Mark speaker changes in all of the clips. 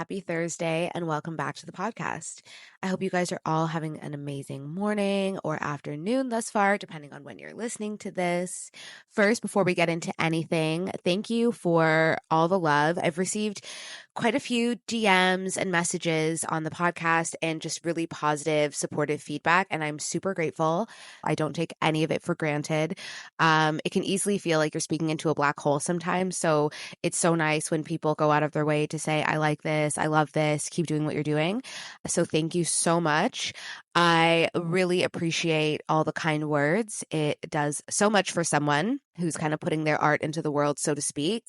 Speaker 1: Happy Thursday and welcome back to the podcast. I hope you guys are all having an amazing morning or afternoon thus far, depending on when you're listening to this. First, before we get into anything, thank you for all the love. I've received quite a few DMs and messages on the podcast and just really positive, supportive feedback, and I'm super grateful. I don't take any of it for granted. It can easily feel like you're speaking into a black hole sometimes, so it's so nice when people go out of their way to say, I like this, I love this, keep doing what you're doing. So thank you so much. I really appreciate all the kind words. It does so much for someone who's kind of putting their art into the world, so to speak.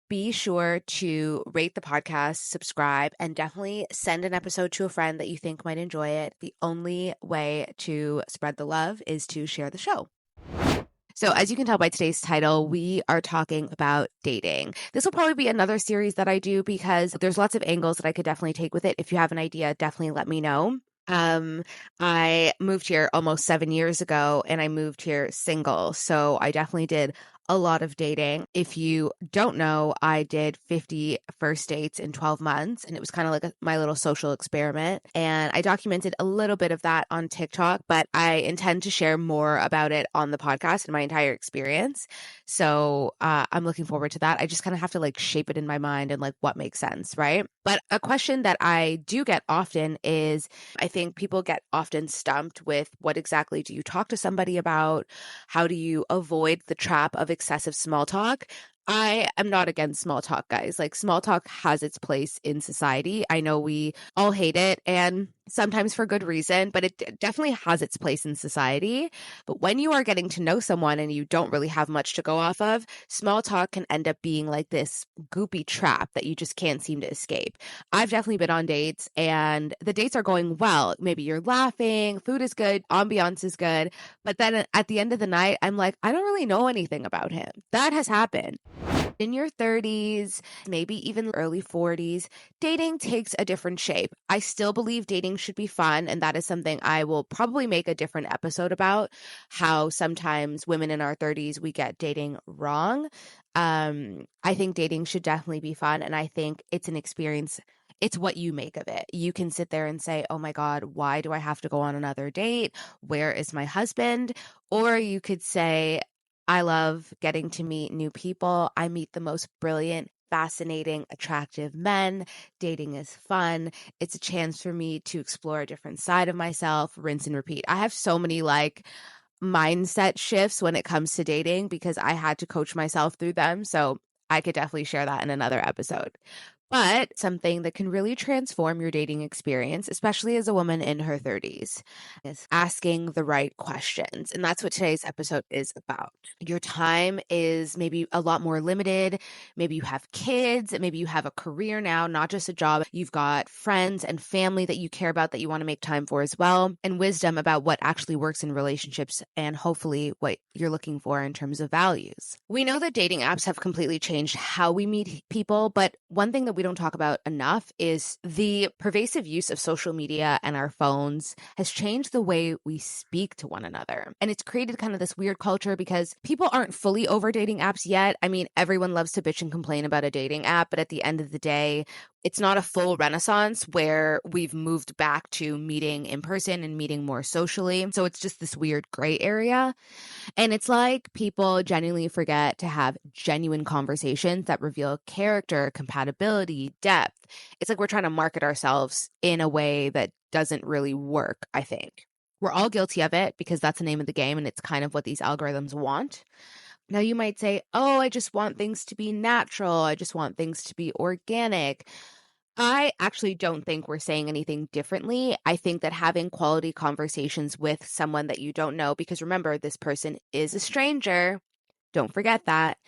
Speaker 1: Be sure to rate the podcast, subscribe, and definitely send an episode to a friend that you think might enjoy it. The only way to spread the love is to share the show. So as you can tell by today's title, we are talking about dating. This will probably be another series that I do because there's lots of angles that I could definitely take with it. If you have an idea, definitely let me know. I moved here almost 7 years ago and I moved here single. So I definitely did a lot of dating. If you don't know, I did 50 first dates in 12 months and it was kind of like my little social experiment. And I documented a little bit of that on TikTok, but I intend to share more about it on the podcast and my entire experience. So I'm looking forward to that. I just kind of have to like shape it in my mind and like what makes sense, right? But a question that I do get often is, I think people get often stumped with what exactly do you talk to somebody about? How do you avoid the trap of excessive small talk? I am not against small talk, guys. Like, small talk has its place in society. I know we all hate it and sometimes for good reason, but it definitely has its place in society. But when you are getting to know someone and you don't really have much to go off of, small talk can end up being like this goopy trap that you just can't seem to escape. I've definitely been on dates and the dates are going well. Maybe you're laughing, food is good, ambiance is good. But then at the end of the night, I'm like, I don't really know anything about him. That has happened. In your 30s, maybe even early 40s, dating takes a different shape. I still believe dating should be fun, and that is something I will probably make a different episode about, how sometimes women in our 30s, we get dating wrong. I think dating should definitely be fun, and I think it's an experience. It's what you make of it. You can sit there and say, oh my God, why do I have to go on another date? Where is my husband? Or you could say, I love getting to meet new people. I meet the most brilliant, fascinating, attractive men. Dating is fun. It's a chance for me to explore a different side of myself, rinse and repeat. I have so many like mindset shifts when it comes to dating because I had to coach myself through them. So I could definitely share that in another episode. But something that can really transform your dating experience, especially as a woman in her 30s, is asking the right questions. And that's what today's episode is about. Your time is maybe a lot more limited. Maybe you have kids, maybe you have a career now, not just a job. You've got friends and family that you care about that you want to make time for as well, and wisdom about what actually works in relationships and hopefully what you're looking for in terms of values. We know that dating apps have completely changed how we meet people, but one thing that we don't talk about enough is the pervasive use of social media and our phones has changed the way we speak to one another. And it's created kind of this weird culture because people aren't fully over dating apps yet. I mean, everyone loves to bitch and complain about a dating app, but at the end of the day, it's not a full renaissance where we've moved back to meeting in person and meeting more socially. So it's just this weird gray area. And it's like people genuinely forget to have genuine conversations that reveal character, compatibility, depth. It's like we're trying to market ourselves in a way that doesn't really work, I think. We're all guilty of it because that's the name of the game and it's kind of what these algorithms want. Now you might say, oh, I just want things to be natural. I just want things to be organic. I actually don't think we're saying anything differently. I think that having quality conversations with someone that you don't know, because remember, this person is a stranger, don't forget that,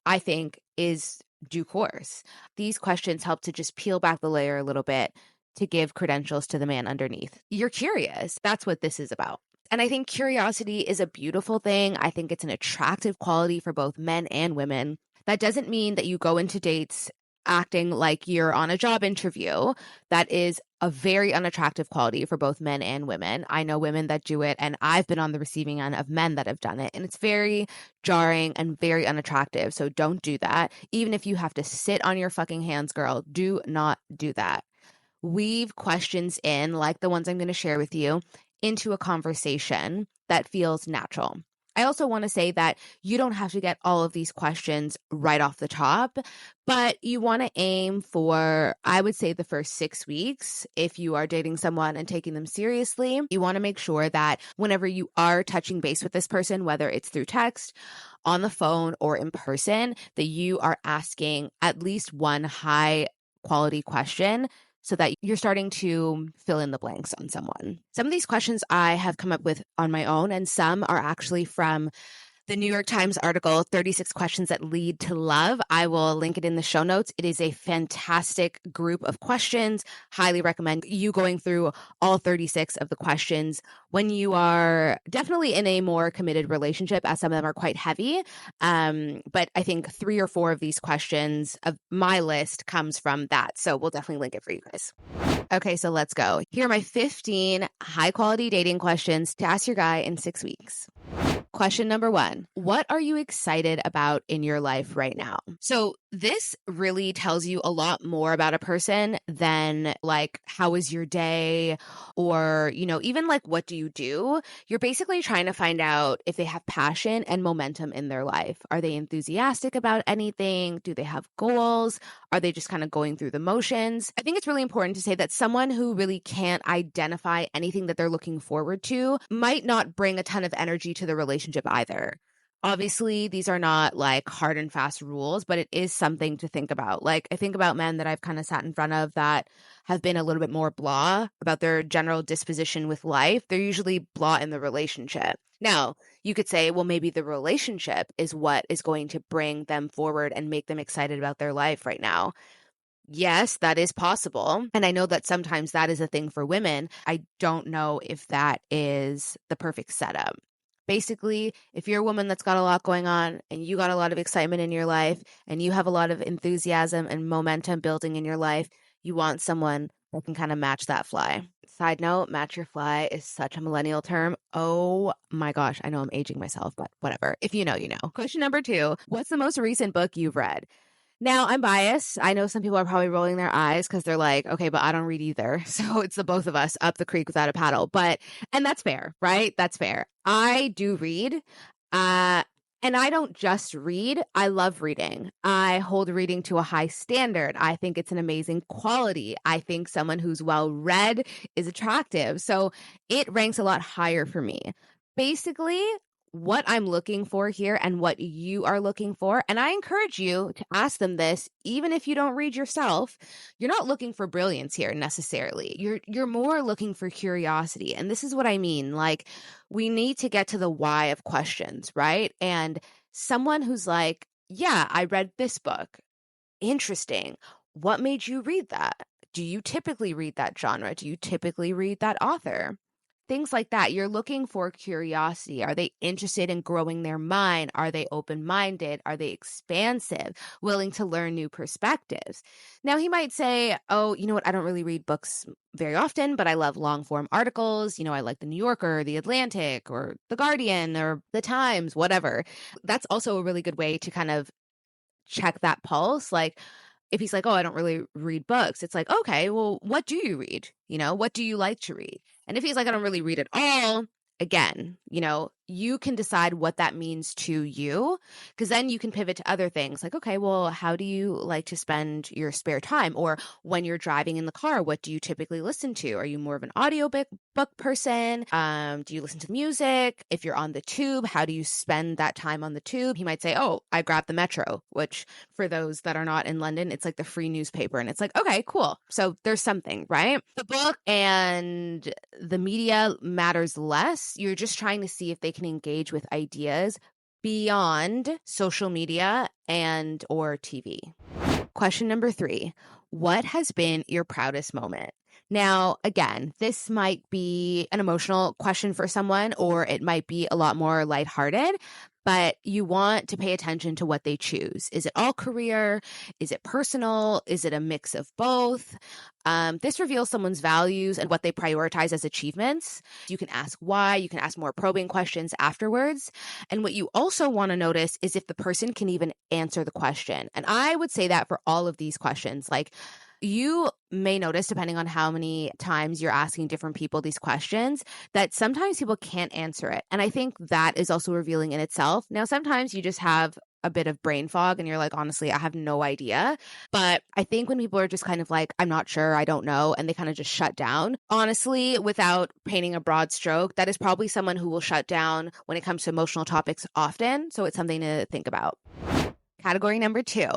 Speaker 1: I think is due course. These questions help to just peel back the layer a little bit to give credentials to the man underneath. You're curious. That's what this is about. And I think curiosity is a beautiful thing. I think it's an attractive quality for both men and women. That doesn't mean that you go into dates acting like you're on a job interview. That is a very unattractive quality for both men and women. I know women that do it, and I've been on the receiving end of men that have done it, and it's very jarring and very unattractive. So don't do that. Even if you have to sit on your fucking hands, girl, do not do that. Weave questions in, like the ones I'm going to share with you, into a conversation that feels natural. I also want to say that you don't have to get all of these questions right off the top, but you want to aim for, I would say, the first 6 weeks. If you are dating someone and taking them seriously, you want to make sure that whenever you are touching base with this person, whether it's through text, on the phone, or in person, that you are asking at least one high quality question so that you're starting to fill in the blanks on someone. Some of these questions I have come up with on my own, and some are actually from the New York Times article, 36 Questions That Lead to Love. I will link it in the show notes. It is a fantastic group of questions. Highly recommend you going through all 36 of the questions when you are definitely in a more committed relationship, as some of them are quite heavy. But I think 3 or 4 of these questions of my list comes from that. So we'll definitely link it for you guys. Okay, so let's go. Here are my 15 high-quality dating questions to ask your guy in 6 weeks. Question number 1, what are you excited about in your life right now? So this really tells you a lot more about a person than like, how was your day? Or, even like, what do you do? You're basically trying to find out if they have passion and momentum in their life. Are they enthusiastic about anything? Do they have goals? Are they just kind of going through the motions? I think it's really important to say that someone who really can't identify anything that they're looking forward to might not bring a ton of energy to the relationship either. Obviously, these are not like hard and fast rules, but it is something to think about. Like, I think about men that I've kind of sat in front of that have been a little bit more blah about their general disposition with life. They're usually blah in the relationship. Now, you could say, well, maybe the relationship is what is going to bring them forward and make them excited about their life right now. Yes, that is possible. And I know that sometimes that is a thing for women. I don't know if that is the perfect setup. Basically, if you're a woman that's got a lot going on and you got a lot of excitement in your life and you have a lot of enthusiasm and momentum building in your life, you want someone that can kind of match that fly. Side note, match your fly is such a millennial term. Oh my gosh, I know I'm aging myself, but whatever. If you know, you know. Question number 2, what's the most recent book you've read? Now, I'm biased. I know some people are probably rolling their eyes because they're like, okay, but I don't read either. So it's the both of us up the creek without a paddle. And that's fair, right? That's fair. I do read. And I don't just read. I love reading. I hold reading to a high standard. I think it's an amazing quality. I think someone who's well read is attractive. So it ranks a lot higher for me. Basically, what I'm looking for here and what you are looking for. And I encourage you to ask them this, even if you don't read yourself. You're not looking for brilliance here necessarily. You're more looking for curiosity. And this is what I mean. Like, we need to get to the why of questions, right? And someone who's like, yeah, I read this book. Interesting. What made you read that? Do you typically read that genre? Do you typically read that author? Things like that. You're looking for curiosity. Are they interested in growing their mind? Are they open-minded? Are they expansive, willing to learn new perspectives? Now, he might say, oh, you know what? I don't really read books very often, but I love long-form articles. I like the New Yorker, the Atlantic, or the Guardian, or the Times, whatever. That's also a really good way to kind of check that pulse. Like, if he's like, oh, I don't really read books, it's like, okay, well, what do you read? What do you like to read? And if he's like, I don't really read at all, again, you can decide what that means to you, because then you can pivot to other things like, okay, well, how do you like to spend your spare time? Or when you're driving in the car, what do you typically listen to? Are you more of an audiobook person? Do you listen to music? If you're on the tube, how do you spend that time on the tube? He might say, oh, I grab the Metro, which for those that are not in London, it's like the free newspaper. And it's like, okay, cool. So there's something, right? The book and the media matters less. You're just trying to see if they can engage with ideas beyond social media and or TV. Question number 3, what has been your proudest moment? Now, again, this might be an emotional question for someone, or it might be a lot more lighthearted. but you want to pay attention to what they choose. Is it all career? Is it personal? Is it a mix of both? This reveals someone's values and what they prioritize as achievements. You can ask why. You can ask more probing questions afterwards. And what you also want to notice is if the person can even answer the question. And I would say that for all of these questions, like, you may notice, depending on how many times you're asking different people these questions, that sometimes people can't answer it. And I think that is also revealing in itself. Now, sometimes you just have a bit of brain fog and you're like, honestly, I have no idea. But I think when people are just kind of like, I'm not sure, I don't know, and they kind of just shut down, honestly, without painting a broad stroke, that is probably someone who will shut down when it comes to emotional topics often. So it's something to think about. Category number 2,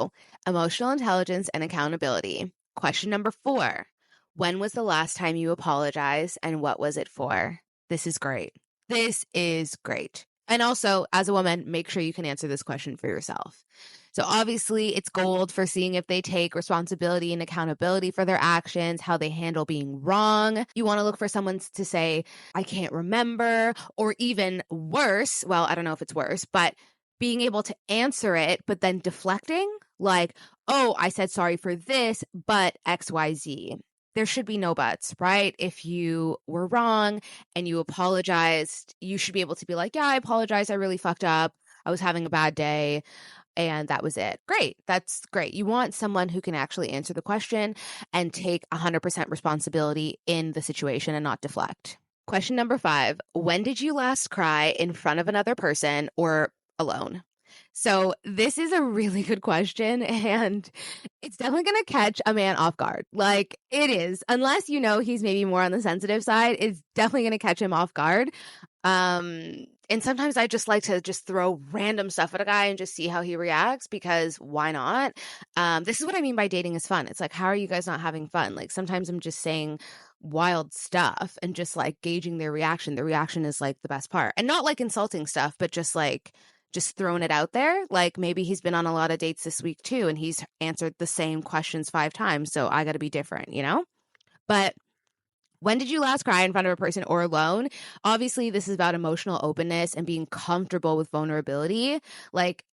Speaker 1: emotional intelligence and accountability. Question number 4, when was the last time you apologized and what was it for? This is great. This is great. And also, as a woman, make sure you can answer this question for yourself. So obviously, it's gold for seeing if they take responsibility and accountability for their actions, how they handle being wrong. You want to look for someone to say, I can't remember, or even worse, well, I don't know if it's worse, but being able to answer it, but then deflecting, like, oh, I said sorry for this, but XYZ. There should be no buts, right? If you were wrong and you apologized, you should be able to be like, yeah, I apologize. I really fucked up. I was having a bad day. And that was it. Great. That's great. You want someone who can actually answer the question and take 100% responsibility in the situation and not deflect. Question number 5, when did you last cry in front of another person or alone? So this is a really good question, and it's definitely going to catch a man off guard. Like, it is, unless you know he's maybe more on the sensitive side, it's definitely going to catch him off guard. And sometimes I just like to just throw random stuff at a guy and just see how he reacts, because why not? This is what I mean by dating is fun. It's like, how are you guys not having fun? Like, sometimes I'm just saying wild stuff and just like gauging their reaction. The reaction is like the best part, and not like insulting stuff, but just throwing it out there. Like, maybe he's been on a lot of dates this week too, and he's answered the same questions 5 times. So I got to be different, you know? But when did you last cry in front of a person or alone? Obviously, this is about emotional openness and being comfortable with vulnerability. Like,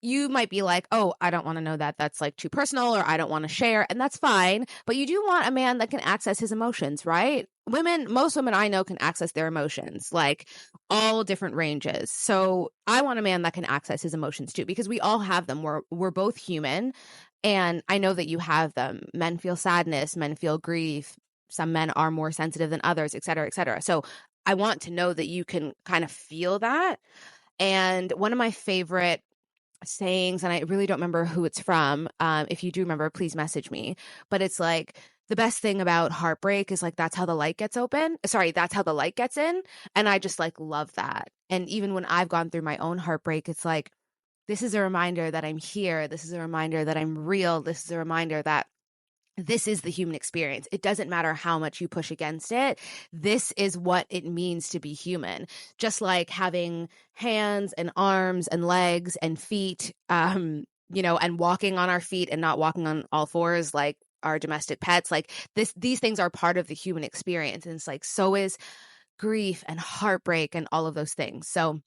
Speaker 1: you might be like, oh, I don't want to know that. That's like too personal, or I don't want to share. And that's fine. But you do want a man that can access his emotions, right? Most women I know can access their emotions, like all different ranges. So I want a man that can access his emotions too, because we all have them. We're both human. And I know that you have them. Men feel sadness, men feel grief. Some men are more sensitive than others, et cetera, et cetera. So I want to know that you can kind of feel that. And one of my favorite sayings, and I really don't remember who it's from. If you do remember, please message me. But it's like, the best thing about heartbreak is like, that's how the light gets open. Sorry, that's how the light gets in. And I just like love that. And even when I've gone through my own heartbreak, it's like, this is a reminder that I'm here. This is a reminder that I'm real. This is a reminder that this is the human experience. It doesn't matter how much you push against it. This is what it means to be human. Just like having hands and arms and legs and feet, and walking on our feet and not walking on all fours like our domestic pets. Like these things are part of the human experience. And it's like, so is grief and heartbreak and all of those things. So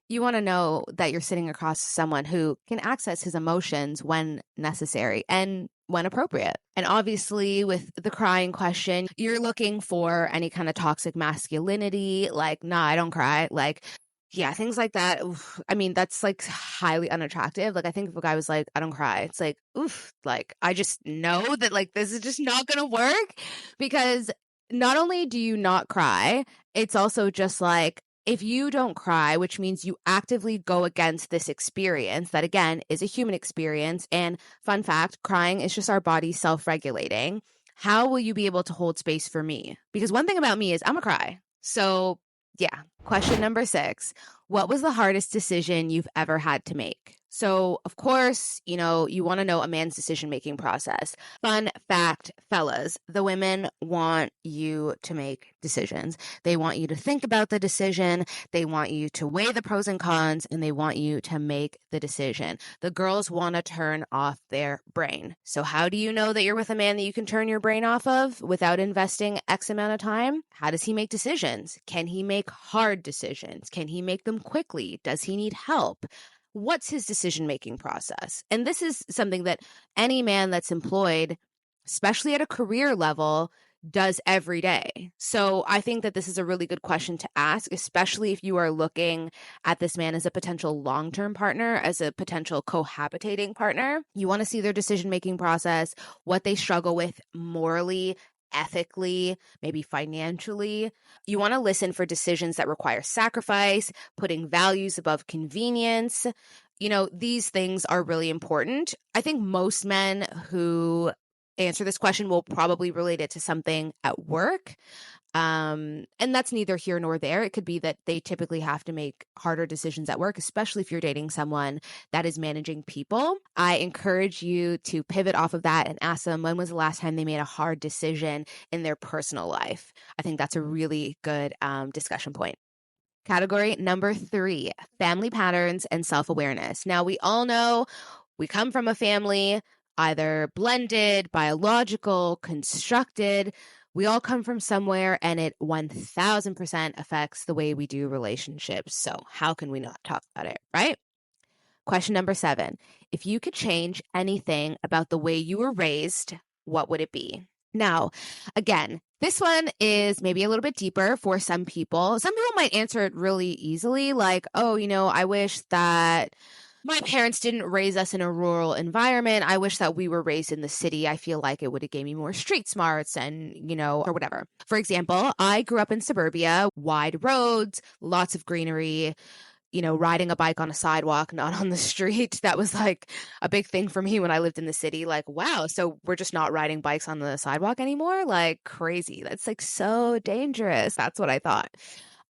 Speaker 1: you want to know that you're sitting across someone who can access his emotions when necessary and when appropriate. And obviously, with the crying question, you're looking for any kind of toxic masculinity, like, nah, I don't cry. Like, yeah, things like that. Oof, I mean, that's like highly unattractive. Like, I think if a guy was like, I don't cry, it's like, oof, like, I just know that like this is just not going to work, because not only do you not cry, it's also just like, if you don't cry, which means you actively go against this experience that, again, is a human experience. And fun fact, crying is just our body self-regulating. How will you be able to hold space for me? Because one thing about me is I'm a cry. So yeah. Question number 6, what was the hardest decision you've ever had to make? So, of course, you want to know a man's decision-making process. Fun fact, fellas, the women want you to make decisions. They want you to think about the decision. They want you to weigh the pros and cons, and they want you to make the decision. The girls want to turn off their brain. So how do you know that you're with a man that you can turn your brain off of without investing X amount of time? How does he make decisions? Can he make hard hard decisions? Can he make them quickly? Does he need help? What's his decision-making process? And this is something that any man that's employed, especially at a career level, does every day. So I think that this is a really good question to ask, especially if you are looking at this man as a potential long-term partner, as a potential cohabitating partner. You want to see their decision-making process, what they struggle with morally, ethically, maybe financially. You want to listen for decisions that require sacrifice, putting values above convenience. These things are really important. I think most men who answer this question will probably relate it to something at work. And that's neither here nor there. It could be that they typically have to make harder decisions at work, especially if you're dating someone that is managing people. I encourage you to pivot off of that and ask them, when was the last time they made a hard decision in their personal life? I think that's a really good discussion point. Category number 3, family patterns and self-awareness. Now, we all know we come from a family, either blended, biological, constructed. We all come from somewhere, and it 1000% affects the way we do relationships. So how can we not talk about it, right? Question number 7. If you could change anything about the way you were raised, what would it be? Now, again, this one is maybe a little bit deeper for some people. Some people might answer it really easily, like, oh, I wish that my parents didn't raise us in a rural environment. I wish that we were raised in the city. I feel like it would have gave me more street smarts and, or whatever. For example, I grew up in suburbia, wide roads, lots of greenery, riding a bike on a sidewalk, not on the street. That was like a big thing for me when I lived in the city. Like, wow, so we're just not riding bikes on the sidewalk anymore? Like, crazy. That's like so dangerous. That's what I thought.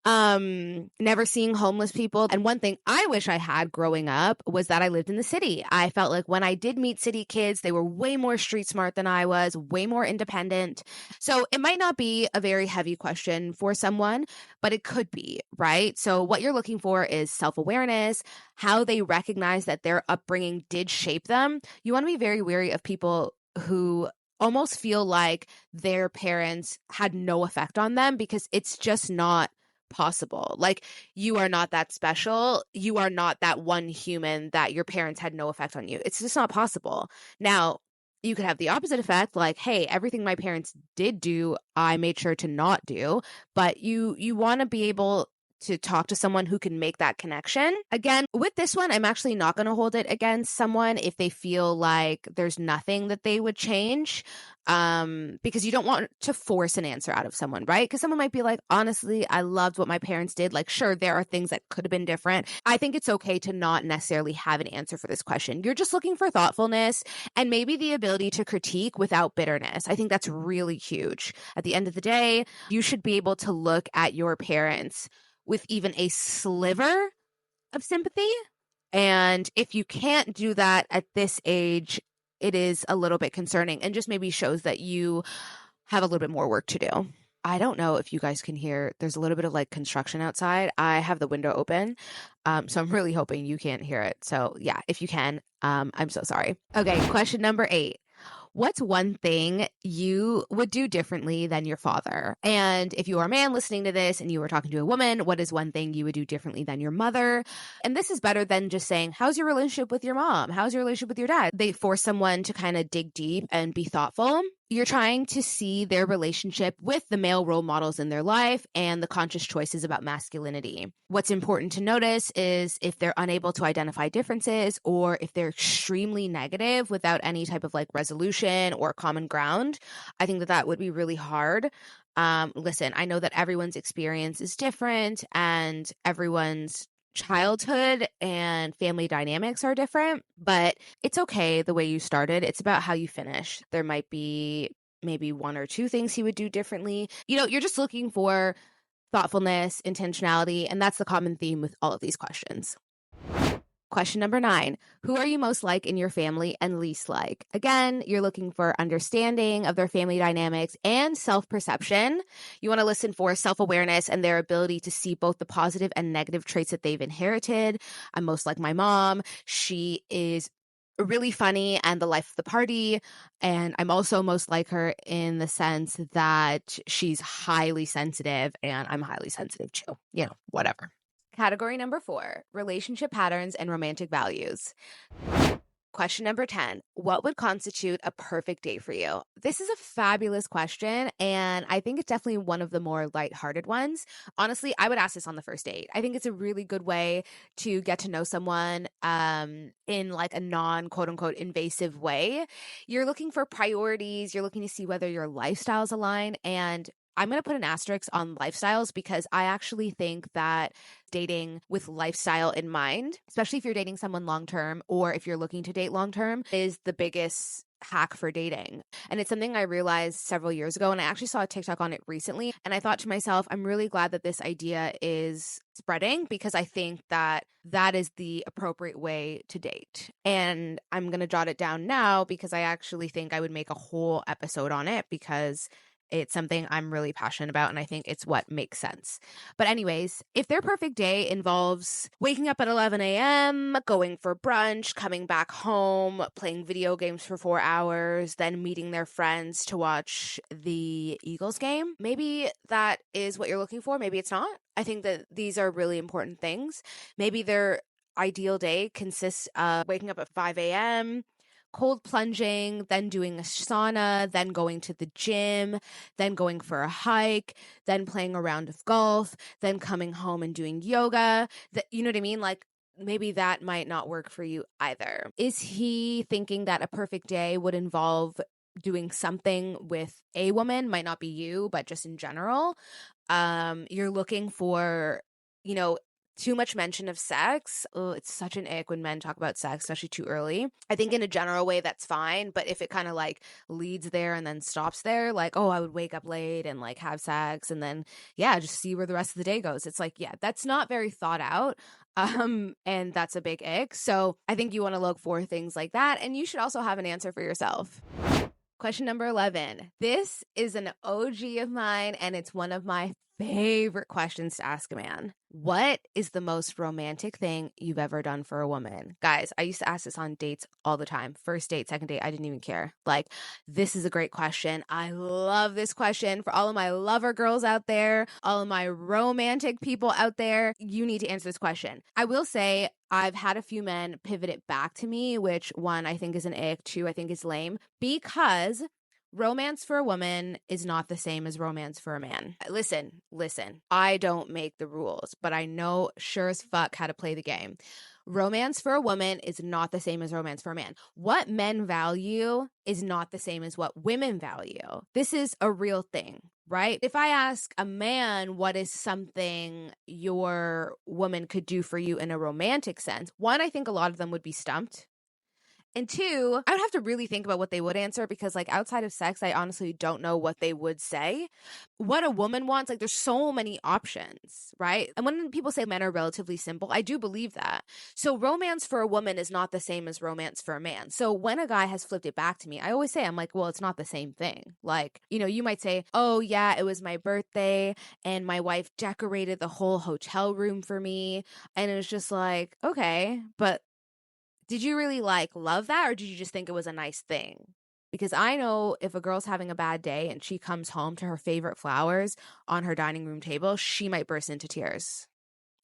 Speaker 1: Never seeing homeless people. And one thing I wish I had growing up was that I lived in the city. I felt like when I did meet city kids, they were way more street smart than I was, way more independent. So it might not be a very heavy question for someone, but it could be, right? So what you're looking for is self-awareness, how they recognize that their upbringing did shape them. You want to be very wary of people who almost feel like their parents had no effect on them, because it's just not possible. Like, you are not that special. You are not that one human that your parents had no effect on you. It's just not possible. Now, you could have the opposite effect, like, hey, everything my parents did do, I made sure to not do. But you want to be able to talk to someone who can make that connection. Again, with this one, I'm actually not going to hold it against someone if they feel like there's nothing that they would change, because you don't want to force an answer out of someone, right? Because someone might be like, honestly, I loved what my parents did. Like, sure, there are things that could have been different. I think it's okay to not necessarily have an answer for this question. You're just looking for thoughtfulness and maybe the ability to critique without bitterness. I think that's really huge. At the end of the day, you should be able to look at your parents with even a sliver of sympathy. And if you can't do that at this age, it is a little bit concerning and just maybe shows that you have a little bit more work to do. I don't know if you guys can hear, there's a little bit of like construction outside. I have the window open, so I'm really hoping you can't hear it. So yeah, if you can, I'm so sorry. Okay, question number 8. What's one thing you would do differently than your father? And if you are a man listening to this and you were talking to a woman, what is one thing you would do differently than your mother? And this is better than just saying, how's your relationship with your mom? How's your relationship with your dad? They force someone to kind of dig deep and be thoughtful. You're trying to see their relationship with the male role models in their life and the conscious choices about masculinity. What's important to notice is if they're unable to identify differences, or if they're extremely negative without any type of like resolution or common ground. I think that would be really hard. Listen, I know that everyone's experience is different and everyone's childhood and family dynamics are different, but it's okay the way you started. It's about how you finish. There might be maybe 1 or 2 things he would do differently. You're just looking for thoughtfulness, intentionality, and that's the common theme with all of these questions. Question number 9, who are you most like in your family and least like? Again, you're looking for understanding of their family dynamics and self-perception. You want to listen for self-awareness and their ability to see both the positive and negative traits that they've inherited. I'm most like my mom. She is really funny and the life of the party. And I'm also most like her in the sense that she's highly sensitive and I'm highly sensitive too. Whatever. Category number 4, relationship patterns and romantic values. Question number 10, what would constitute a perfect date for you? This is a fabulous question, and I think it's definitely one of the more lighthearted ones. Honestly, I would ask this on the first date. I think it's a really good way to get to know someone in like a non quote unquote invasive way. You're looking for priorities, you're looking to see whether your lifestyles align, and I'm going to put an asterisk on lifestyles because I actually think that dating with lifestyle in mind, especially if you're dating someone long term or if you're looking to date long term, is the biggest hack for dating. And it's something I realized several years ago, and I actually saw a TikTok on it recently, and I thought to myself, I'm really glad that this idea is spreading because I think that that is the appropriate way to date. And I'm going to jot it down now because I actually think I would make a whole episode on it because it's something I'm really passionate about, and I think it's what makes sense. But anyways, if their perfect day involves waking up at 11 a.m., going for brunch, coming back home, playing video games for 4 hours, then meeting their friends to watch the Eagles game, maybe that is what you're looking for. Maybe it's not. I think that these are really important things. Maybe their ideal day consists of waking up at 5 a.m., cold plunging, then doing a sauna, then going to the gym, then going for a hike, then playing a round of golf, then coming home and doing yoga. You know what I mean? Like, maybe that might not work for you either. Is he thinking that a perfect day would involve doing something with a woman? Might not be you, but just in general. You're looking for, too much mention of sex. Oh, it's such an ick when men talk about sex, especially too early. I think in a general way, that's fine. But if it kind of like leads there and then stops there, like, oh, I would wake up late and like have sex and then, yeah, just see where the rest of the day goes. It's like, yeah, that's not very thought out. And that's a big ick. So I think you want to look for things like that. And you should also have an answer for yourself. Question number 11. This is an OG of mine, and it's one of my favorite questions to ask a man. What is the most romantic thing you've ever done for a woman? Guys, I used to ask this on dates all the time. First date, second date, I didn't even care. Like, this is a great question. I love this question. For all of my lover girls out there, all of my romantic people out there, you need to answer this question. I will say I've had a few men pivot it back to me, which one I think is an ick, two I think is lame, because romance for a woman is not the same as romance for a man. Listen, I don't make the rules, but I know sure as fuck how to play the game. Romance for a woman is not the same as romance for a man. What men value is not the same as what women value. This is a real thing, right? If I ask a man what is something your woman could do for you in a romantic sense, one, I think a lot of them would be stumped. And two, I would have to really think about what they would answer because, like, outside of sex, I honestly don't know what they would say. What a woman wants, like, there's so many options, right? And when people say men are relatively simple, I do believe that. So romance for a woman is not the same as romance for a man. So when a guy has flipped it back to me, I always say, I'm like, well, it's not the same thing. Like, you might say, oh, yeah, it was my birthday and my wife decorated the whole hotel room for me. And it was just like, okay, but did you really love that, or did you just think it was a nice thing? Because I know if a girl's having a bad day and she comes home to her favorite flowers on her dining room table, she might burst into tears.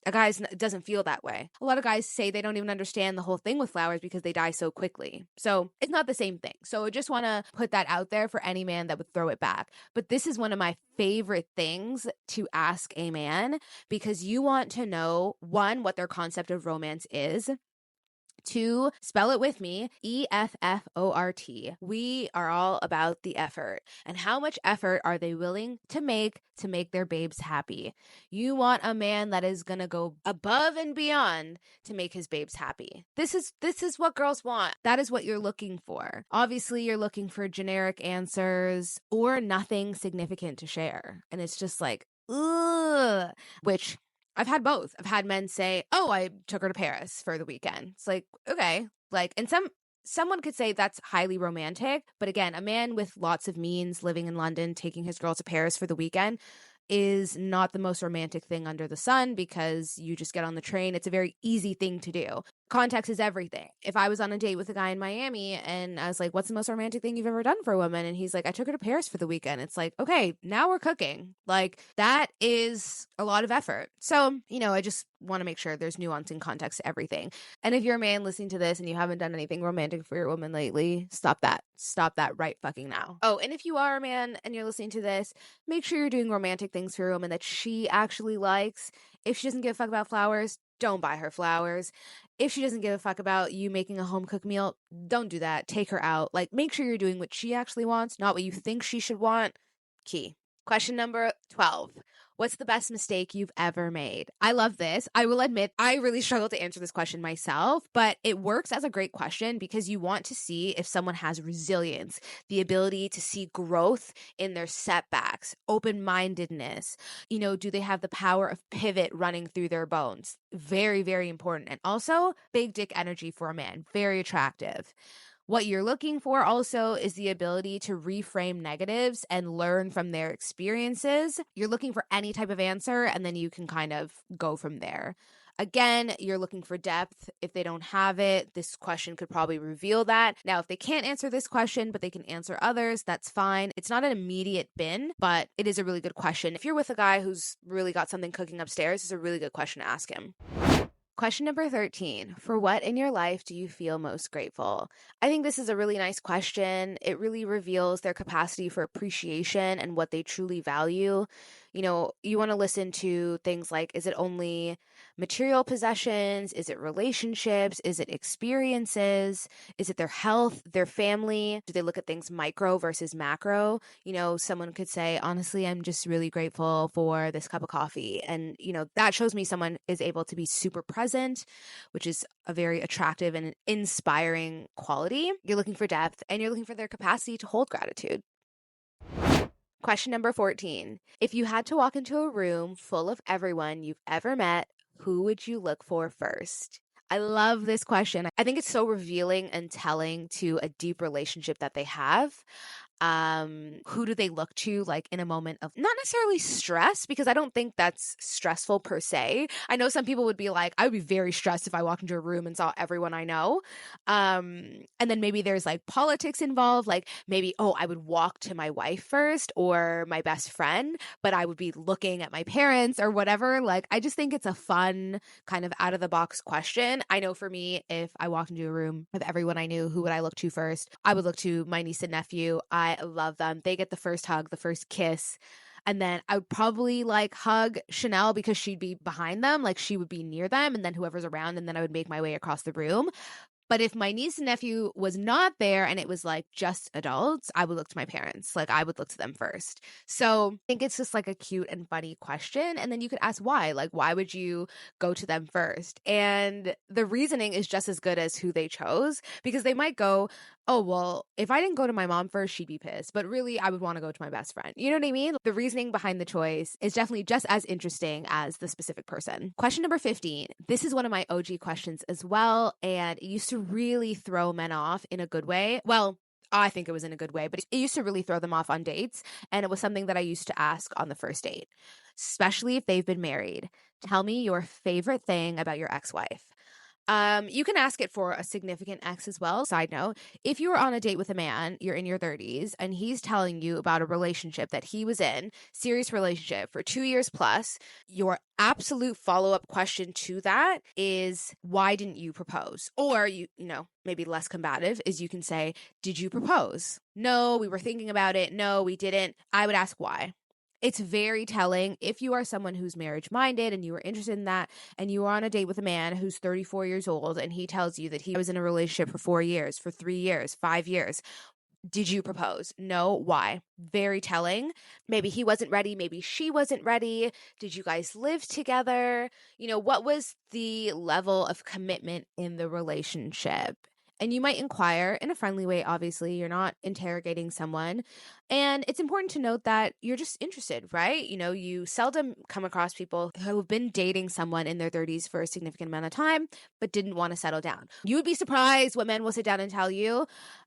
Speaker 1: A guy doesn't feel that way. A lot of guys say they don't even understand the whole thing with flowers because they die so quickly. So it's not the same thing. So I just want to put that out there for any man that would throw it back. But this is one of my favorite things to ask a man because you want to know, one, what their concept of romance is. Two, spell it with me, EFFORT. We are all about the effort. And how much effort are they willing to make their babes happy? You want a man that is going to go above and beyond to make his babes happy. This is what girls want. That is what you're looking for. Obviously, you're looking for generic answers or nothing significant to share. And it's just like, ugh, which I've had both. I've had men say, oh, I took her to Paris for the weekend. It's like, okay. And someone could say that's highly romantic. But again, a man with lots of means living in London, taking his girl to Paris for the weekend is not the most romantic thing under the sun because you just get on the train. It's a very easy thing to do. Context is everything. If I was on a date with a guy in Miami and I was like, what's the most romantic thing you've ever done for a woman? And he's like, I took her to Paris for the weekend. It's like, okay, now we're cooking. Like, that is a lot of effort. So, I just want to make sure there's nuance and context to everything. And if you're a man listening to this and you haven't done anything romantic for your woman lately, stop that. Stop that right fucking now. Oh, and if you are a man and you're listening to this, make sure you're doing romantic things for your woman that she actually likes. If she doesn't give a fuck about flowers, don't buy her flowers. If she doesn't give a fuck about you making a home cooked meal, don't do that. Take her out. Like, make sure you're doing what she actually wants, not what you think she should want. Key. Question number 12. What's the best mistake you've ever made? I love this. I will admit, I really struggle to answer this question myself, but it works as a great question because you want to see if someone has resilience, the ability to see growth in their setbacks, open-mindedness. Do they have the power of pivot running through their bones? Very, very important. And also, big dick energy for a man. Very attractive. What you're looking for also is the ability to reframe negatives and learn from their experiences. You're looking for any type of answer, and then you can kind of go from there. Again, you're looking for depth. If they don't have it, this question could probably reveal that. Now, if they can't answer this question, but they can answer others, that's fine. It's not an immediate bin, but it is a really good question. If you're with a guy who's really got something cooking upstairs, it's a really good question to ask him. Question number 13. For what in your life do you feel most grateful? I think this is a really nice question. It really reveals their capacity for appreciation and what they truly value. You want to listen to things like, is it only material possessions? Is it relationships? Is it experiences? Is it their health, their family? Do they look at things micro versus macro? Someone could say, honestly, I'm just really grateful for this cup of coffee. And, that shows me someone is able to be super present, which is a very attractive and inspiring quality. You're looking for depth and you're looking for their capacity to hold gratitude. Question number 14. If you had to walk into a room full of everyone you've ever met, who would you look for first? I love this question. I think it's so revealing and telling to a deep relationship that they have. Who do they look to, like, in a moment of not necessarily stress, because I don't think that's stressful per se. I know some people would be like, I would be very stressed if I walked into a room and saw everyone I know. And then maybe there's like politics involved, like maybe, I would walk to my wife first or my best friend, but I would be looking at my parents or whatever. Like, I just think it's a fun kind of out of the box question. I know for me, if I walked into a room with everyone I knew, who would I look to first? I would look to my niece and nephew. I love them. They get the first hug, the first kiss. And then I would probably hug Chanel because she'd be behind them. Like, she would be near them, and then whoever's around, and then I would make my way across the room. But if my niece and nephew was not there and it was just adults, I would look to my parents. I would look to them first. So I think it's just a cute and funny question. And then you could ask why. Why would you go to them first? And the reasoning is just as good as who they chose, because they might go, oh, well, if I didn't go to my mom first, she'd be pissed. But really, I would want to go to my best friend. You know what I mean? The reasoning behind the choice is definitely just as interesting as the specific person. Question number 15. This is one of my OG questions as well. And it used to really throw men off in a good way. Well, I think it was in a good way, but it used to really throw them off on dates. And it was something that I used to ask on the first date, especially if they've been married. Tell me your favorite thing about your ex-wife. You can ask it for a significant ex as well. Side note, if you were on a date with a man, you're in your 30s, and he's telling you about a relationship that he was in, serious relationship for 2 years plus, your absolute follow-up question to that is, why didn't you propose? Or maybe less combative is you can say, did you propose? No, we were thinking about it. No, we didn't. I would ask why. It's very telling if you are someone who's marriage-minded and you are interested in that, and you are on a date with a man who's 34 years old and he tells you that he was in a relationship for 4 years, for 3 years, 5 years. Did you propose? No. Why? Very telling. Maybe he wasn't ready. Maybe she wasn't ready. Did you guys live together? What was the level of commitment in the relationship? And you might inquire in a friendly way, obviously. You're not interrogating someone. And it's important to note that you're just interested, right? You seldom come across people who have been dating someone in their 30s for a significant amount of time, but didn't want to settle down. You would be surprised what men will sit down and tell you.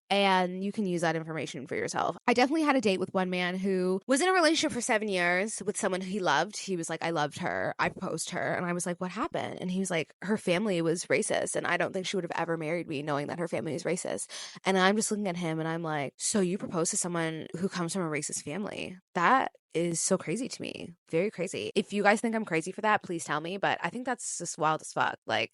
Speaker 1: and you can use that information for yourself. I definitely had a date with one man who was in a relationship for 7 years with someone he loved. He was like, I loved her. I proposed her. And I was like, what happened? And he was like, her family was racist. And I don't think she would have ever married me knowing that her family was racist. And I'm just looking at him and I'm like, so you proposed to someone who comes from a racist family? That is so crazy to me. Very crazy. If you guys think I'm crazy for that, please tell me. But I think that's just wild as fuck. Like,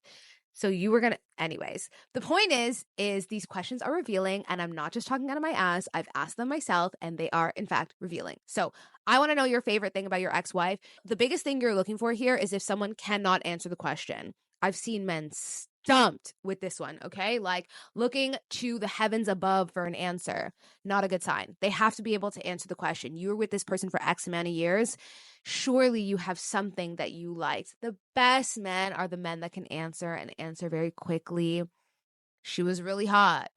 Speaker 1: so you were going to, anyways, the point is these questions are revealing, and I'm not just talking out of my ass. I've asked them myself and they are in fact revealing. So I want to know your favorite thing about your ex-wife. The biggest thing you're looking for here is if someone cannot answer the question. I've seen men stumped with this one, okay? Like looking to the heavens above for an answer. Not a good sign. They have to be able to answer the question. You were with this person for X amount of years. Surely you have something that you liked. The best men are the men that can answer and answer very quickly. She was really hot.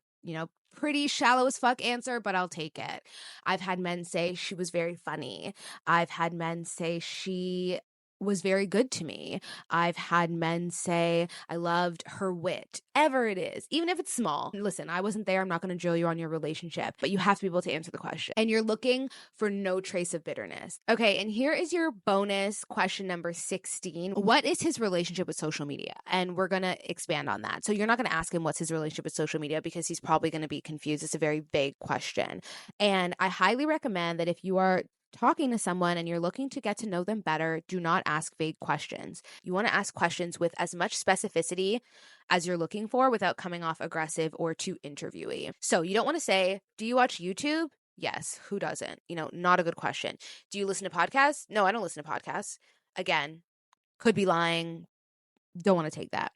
Speaker 1: Pretty shallow as fuck answer, but I'll take it. I've had men say she was very funny. I've had men say she was very good to me. I've had men say I loved her wit. Ever it is, even if it's small. Listen, I wasn't there. I'm not going to drill you on your relationship, but you have to be able to answer the question. And you're looking for no trace of bitterness. Okay, and here is your bonus question number 16. What is his relationship with social media? And we're going to expand on that. So you're not going to ask him what's his relationship with social media because he's probably going to be confused. It's a very vague question. And I highly recommend that if you are talking to someone and you're looking to get to know them better, do not ask vague questions. You want to ask questions with as much specificity as you're looking for without coming off aggressive or too interviewy. So you don't want to say, do you watch YouTube? Yes. Who doesn't? Not a good question. Do you listen to podcasts? No, I don't listen to podcasts. Again, could be lying. Don't want to take that.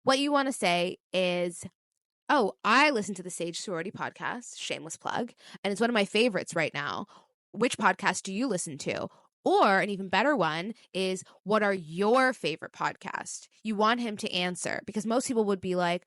Speaker 1: What you want to say is, oh, I listen to the Sage Sorority podcast, shameless plug, and it's one of my favorites right now. Which podcast do you listen to? Or an even better one is, what are your favorite podcasts? You want him to answer because most people would be like,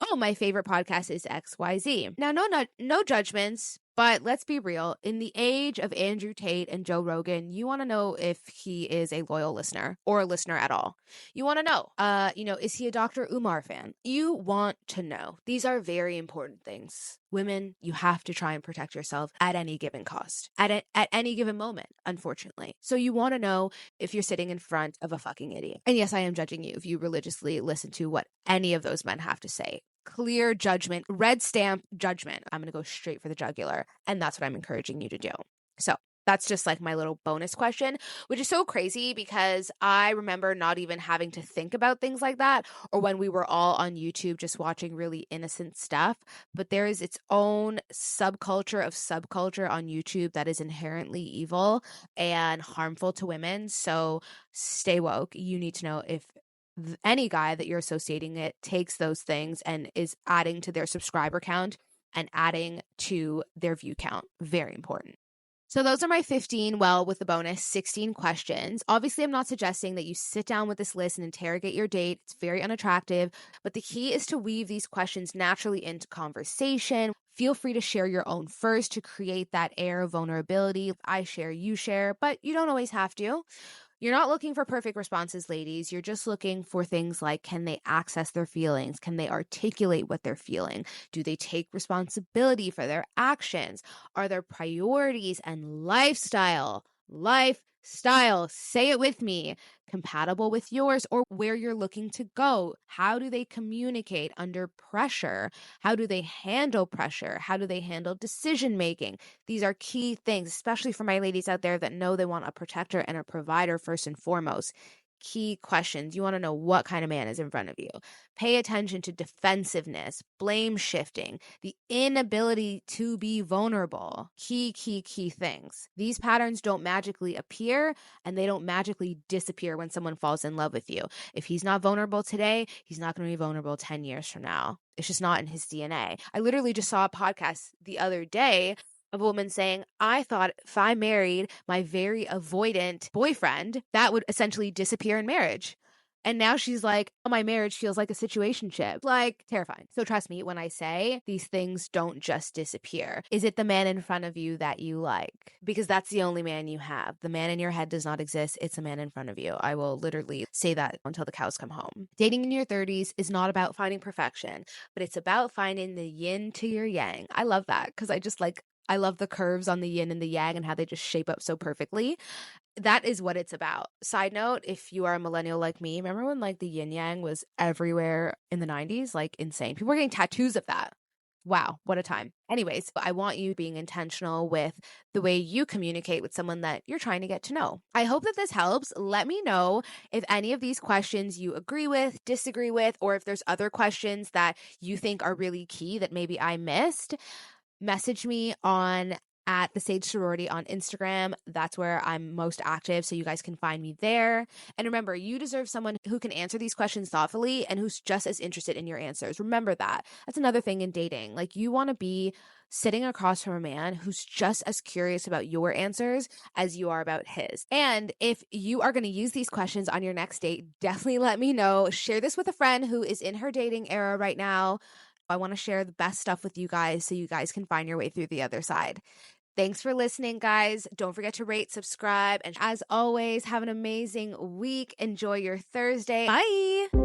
Speaker 1: oh, my favorite podcast is XYZ. Now, no judgments, but let's be real. In the age of Andrew Tate and Joe Rogan, you want to know if he is a loyal listener or a listener at all. You want to know, is he a Dr. Umar fan? You want to know. These are very important things. Women, you have to try and protect yourself at any given cost, at any given moment, unfortunately. So you want to know if you're sitting in front of a fucking idiot. And yes, I am judging you if you religiously listen to what any of those men have to say. Clear judgment, red stamp judgment. I'm going to go straight for the jugular. And that's what I'm encouraging you to do. So that's just like my little bonus question, which is so crazy because I remember not even having to think about things like that, or when we were all on YouTube just watching really innocent stuff. But there is its own subculture of subculture on YouTube that is inherently evil and harmful to women. So stay woke. You need to know if any guy that you're associating it takes those things and is adding to their subscriber count and adding to their view count. Very important. So those are my 15, with the bonus, 16 questions. Obviously, I'm not suggesting that you sit down with this list and interrogate your date. It's very unattractive, but the key is to weave these questions naturally into conversation. Feel free to share your own first to create that air of vulnerability. I share, you share, but you don't always have to. You're not looking for perfect responses, ladies. You're just looking for things like, can they access their feelings? Can they articulate what they're feeling? Do they take responsibility for their actions? Are their priorities and lifestyle, say it with me, compatible with yours or where you're looking to go? How do they communicate under pressure? How do they handle pressure? How do they handle decision making? These are key things, especially for my ladies out there that know they want a protector and a provider first and foremost. Key questions. You want to know what kind of man is in front of you. Pay attention to defensiveness, blame shifting, the inability to be vulnerable. Key things. These patterns don't magically appear and they don't magically disappear when someone falls in love with you. If he's not vulnerable today, he's not going to be vulnerable 10 years from now. It's just not in his DNA. I literally just saw a podcast the other day of a woman saying, I thought if I married my very avoidant boyfriend, that would essentially disappear in marriage. And now she's like, oh, my marriage feels like a situationship. Like, terrifying. So trust me when I say these things don't just disappear. Is it the man in front of you that you like? Because that's the only man you have. The man in your head does not exist. It's a man in front of you. I will literally say that until the cows come home. Dating in your 30s is not about finding perfection, but it's about finding the yin to your yang. I love that because I love the curves on the yin and the yang and how they just shape up so perfectly. That is what it's about. Side note, if you are a millennial like me, remember when like the yin yang was everywhere in the 90s? Like insane. People were getting tattoos of that. Wow, what a time. Anyways, I want you being intentional with the way you communicate with someone that you're trying to get to know. I hope that this helps. Let me know if any of these questions you agree with, disagree with, or if there's other questions that you think are really key that maybe I missed. Message me on at the Sage Sorority on Instagram. That's where I'm most active, so you guys can find me there. And remember, you deserve someone who can answer these questions thoughtfully and who's just as interested in your answers. Remember that. That's another thing in dating. Like, you want to be sitting across from a man who's just as curious about your answers as you are about his. And if you are going to use these questions on your next date, definitely let me know. Share this with a friend who is in her dating era right now. I want to share the best stuff with you guys so you guys can find your way through the other side. Thanks for listening, guys. Don't forget to rate, subscribe, and as always, have an amazing week. Enjoy your Thursday. Bye.